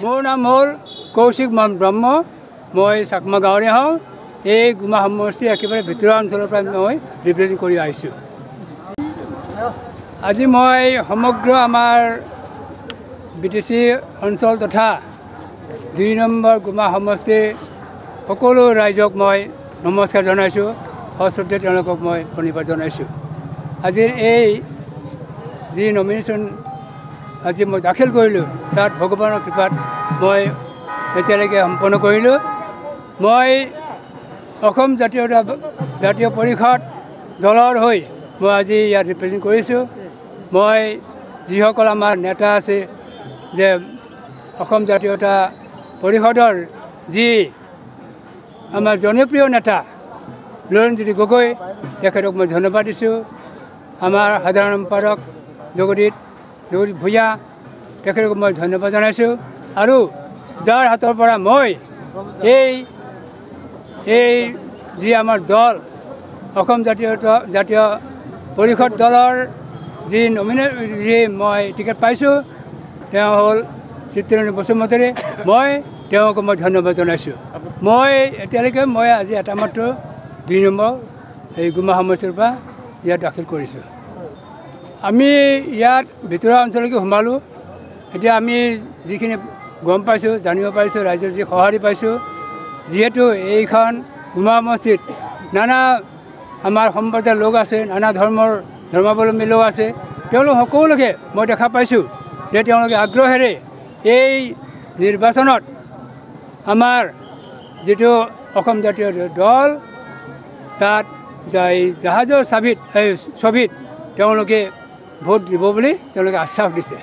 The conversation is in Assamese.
মোৰ নাম হ'ল কৌশিক ব্ৰহ্ম। মই চাকমা গাঁৱৰে হওঁ। এই গুমা সমষ্টিৰ একেবাৰে ভিতৰুৱা অঞ্চলৰ পৰা মই ৰিপ্ৰেজেণ্ট কৰি আহিছোঁ। আজি মই সমগ্ৰ আমাৰ BTC অঞ্চল তথা 2 নম্বৰ গুমা সমষ্টিৰ সকলো ৰাইজক মই নমস্কাৰ জনাইছোঁ। সশ্ৰদ্ধে তেওঁলোকক মই প্ৰণিপাত জনাইছোঁ। আজিৰ এই যি নমিনেশ্যন আজি মই দাখিল কৰিলোঁ, তাত ভগৱানৰ কৃপাত মই এতিয়ালৈকে সম্পন্ন কৰিলোঁ। মই অসম জাতীয় পৰিষদ দলৰ হৈ মই আজি ইয়াত ৰিপ্ৰেজেণ্ট কৰিছোঁ। মই যিসকল আমাৰ নেতা আছে, যে অসম জাতীয়তা পৰিষদৰ যি আমাৰ জনপ্ৰিয় নেতা লৰেণজ্যোতি গগৈ, তেখেতক মই ধন্যবাদ দিছোঁ। আমাৰ সাধাৰণ সম্পাদক জগদীশ ভূঞা, তেখেতক মই ধন্যবাদ জনাইছোঁ। আৰু যাৰ হাতৰ পৰা মই এই যি আমাৰ দল অসম জাতীয় পৰিষদ দলৰ যি মই টিকেট পাইছোঁ, তেওঁ হ'ল চিত্ৰায়ন বসুমতাৰী। মই তেওঁক মই ধন্যবাদ জনাইছোঁ। মই এতিয়ালৈকে আজি এটা মাত্ৰ 2 নম্বৰ এই গুমা সমষ্টিৰ পৰা ইয়াত দাখিল কৰিছোঁ। আমি ইয়াত ভিতৰুৱা অঞ্চললৈকে সোমালোঁ। এতিয়া আমি যিখিনি গম পাইছোঁ, জানিব পাৰিছোঁ, ৰাইজৰ যি সঁহাৰি পাইছোঁ, যিহেতু এইখন গুমা সমষ্টিত নানা আমাৰ সম্প্ৰদায়ৰ লোক আছে, নানা ধৰ্মাৱলম্বী লোক আছে। তেওঁলোক সকলোকে মই দেখা পাইছোঁ যে তেওঁলোকে আগ্ৰহেৰে এই নিৰ্বাচনত আমাৰ যিটো অসম জাতীয় দল, তাত জাহাজৰ ছবিত তেওঁলোকে ভোট দিব বুলি তেওঁলোকে আশ্বাস দিছে।